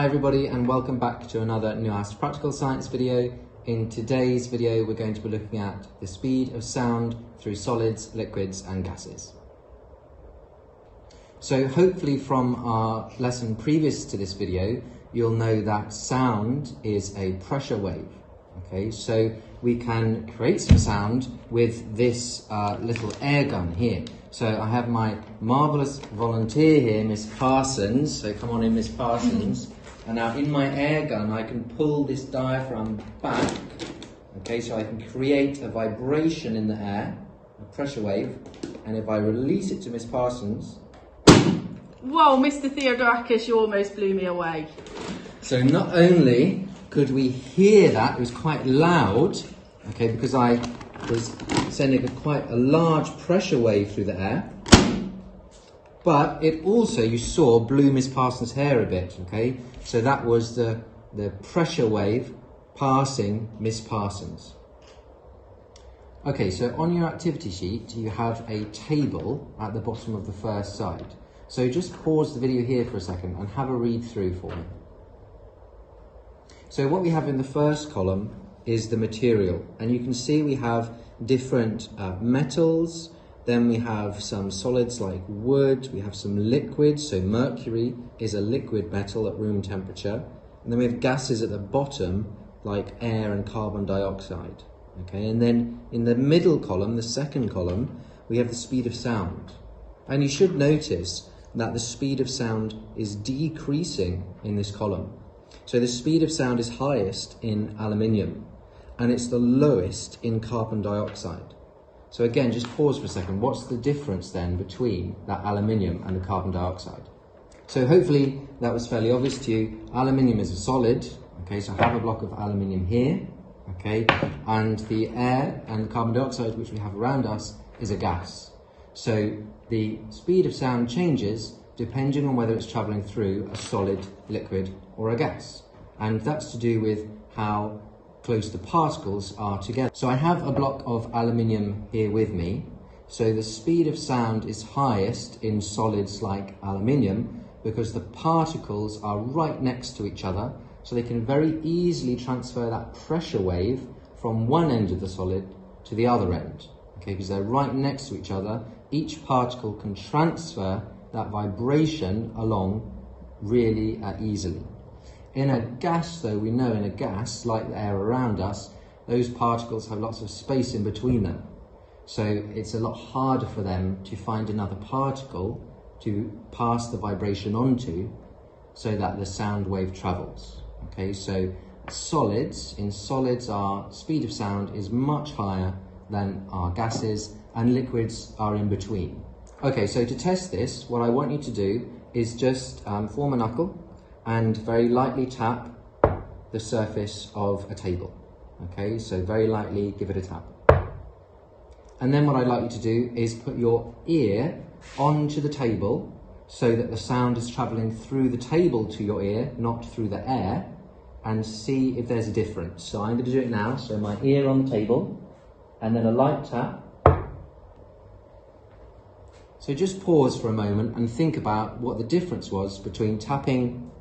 Hi everybody and welcome back to another nuanced practical science video. In today's video we're going to be looking at the speed of sound through solids, liquids and gases. So hopefully from our lesson previous to this video you'll know that sound is a pressure wave. Okay, so we can create some sound with this little air gun here. So I have my marvellous volunteer here, Miss Parsons. So come on in, Miss Parsons. And now in my air gun, I can pull this diaphragm back. Okay, so I can create a vibration in the air, a pressure wave. And if I release it to Miss Parsons. Whoa, Mr Theodorakis, you almost blew me away. So not only could we hear that, it was quite loud, okay, because I was sending quite a large pressure wave through the air, but it also, you saw, blew Miss Parsons' hair a bit, okay? So that was the pressure wave passing Miss Parsons. Okay, so on your activity sheet, you have a table at the bottom of the first side. So just pause the video here for a second and have a read through for me. So what we have in the first column is the material, and you can see we have different metals, then we have some solids like wood, we have some liquids, so mercury is a liquid metal at room temperature, and then we have gases at the bottom like air and carbon dioxide. Okay, and then in the middle column, the second column, we have the speed of sound. And you should notice that the speed of sound is decreasing in this column. So the speed of sound is highest in aluminium and it's the lowest in carbon dioxide. So again, just pause for a second. What's the difference then between that aluminium and the carbon dioxide? So hopefully that was fairly obvious to you. Aluminium is a solid, okay, so I have a block of aluminium here, okay, and the air and carbon dioxide which we have around us is a gas. So the speed of sound changes depending on whether it's travelling through a solid, liquid or a gas. And that's to do with how close the particles are together. So I have a block of aluminium here with me. So the speed of sound is highest in solids like aluminium because the particles are right next to each other, so they can very easily transfer that pressure wave from one end of the solid to the other end. Okay, because they're right next to each other, each particle can transfer that vibration along really easily. In a gas though, we know in a gas, like the air around us, those particles have lots of space in between them. So it's a lot harder for them to find another particle to pass the vibration onto so that the sound wave travels. Okay, so in solids our speed of sound is much higher than our gases, and liquids are in between. Okay, so to test this, what I want you to do is just form a knuckle and very lightly tap the surface of a table. Okay, so very lightly give it a tap. And then what I'd like you to do is put your ear onto the table so that the sound is travelling through the table to your ear, not through the air, and see if there's a difference. So I'm going to do it now. So my ear on the table and then a light tap. So just pause for a moment and think about what the difference was between tapping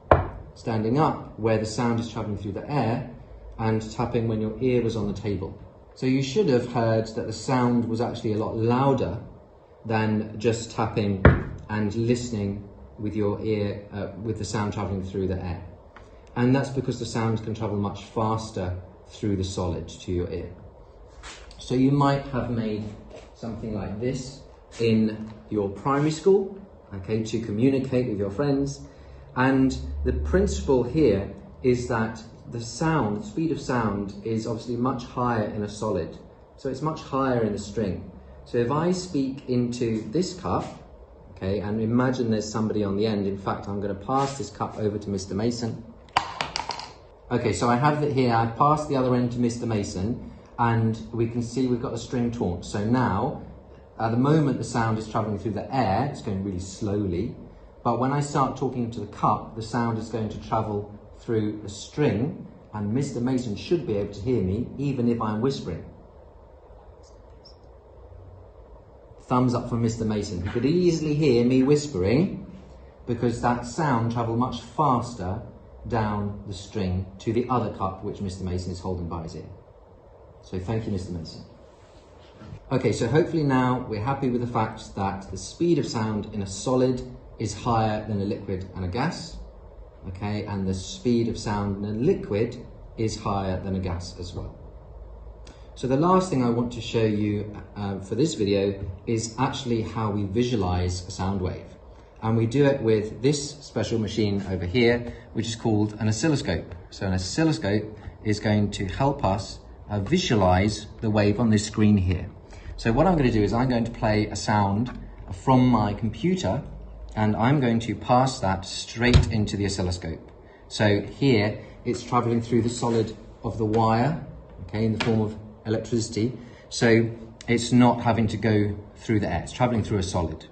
standing up where the sound is travelling through the air and tapping when your ear was on the table. So you should have heard that the sound was actually a lot louder than just tapping and listening with your ear, with the sound travelling through the air. And that's because the sound can travel much faster through the solid to your ear. So you might have made something like this in your primary school, okay, to communicate with your friends. And the principle here is that the speed of sound is obviously much higher in a solid. So it's much higher in a string. So if I speak into this cup, okay, and imagine there's somebody on the end. In fact, I'm going to pass this cup over to Mr. Mason. Okay, so I have it here. I've passed the other end to Mr. Mason, and we can see we've got the string taut. So now, at the moment the sound is travelling through the air, it's going really slowly. But when I start talking to the cup, the sound is going to travel through the string, and Mr. Mason should be able to hear me, even if I'm whispering. Thumbs up from Mr. Mason. He could easily hear me whispering because that sound travelled much faster down the string to the other cup which Mr Mason is holding by his ear. So thank you, Mr Mason. Okay, so hopefully now we're happy with the fact that the speed of sound in a solid is higher than a liquid and a gas, okay, and the speed of sound in a liquid is higher than a gas as well. So the last thing I want to show you for this video is actually how we visualize a sound wave. And we do it with this special machine over here, which is called an oscilloscope. So an oscilloscope is going to help us visualize the wave on this screen here. So what I'm going to do is I'm going to play a sound from my computer, and I'm going to pass that straight into the oscilloscope. So here it's traveling through the solid of the wire, okay, in the form of electricity. So it's not having to go through the air, it's traveling through a solid.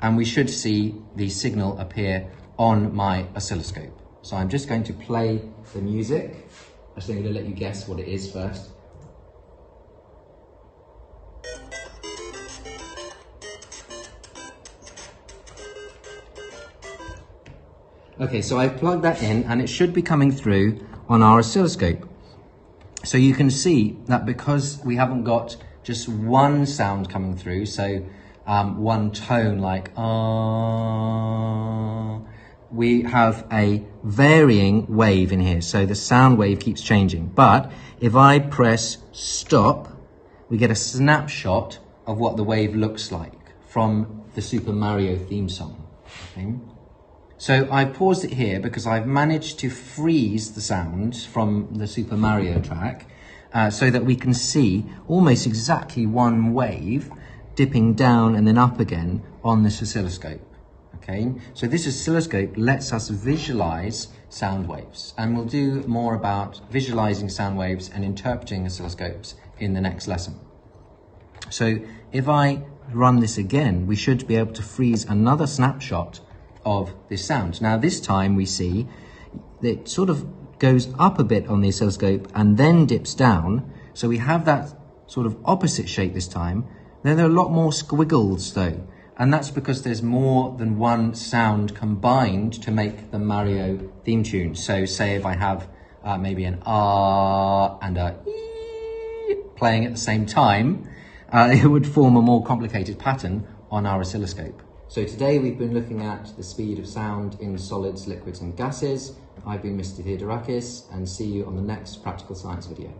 And we should see the signal appear on my oscilloscope. So I'm just going to play the music. I'm just going to let you guess what it is first. Okay, so I've plugged that in and it should be coming through on our oscilloscope. So you can see that because we haven't got just one sound coming through, so one tone like we have a varying wave in here. So the sound wave keeps changing. But if I press stop, we get a snapshot of what the wave looks like from the Super Mario theme song. Okay? So I paused it here because I've managed to freeze the sound from the Super Mario track so that we can see almost exactly one wave dipping down and then up again on this oscilloscope. Okay, so this oscilloscope lets us visualize sound waves, and we'll do more about visualizing sound waves and interpreting oscilloscopes in the next lesson. So if I run this again, we should be able to freeze another snapshot of this sound. Now this time we see that it sort of goes up a bit on the oscilloscope and then dips down. So we have that sort of opposite shape this time. Then there are a lot more squiggles though. And that's because there's more than one sound combined to make the Mario theme tune. So say if I have maybe an ah and a ee playing at the same time, it would form a more complicated pattern on our oscilloscope. So today we've been looking at the speed of sound in solids, liquids and gases. I've been Mr Theodorakis, and see you on the next Practical Science video.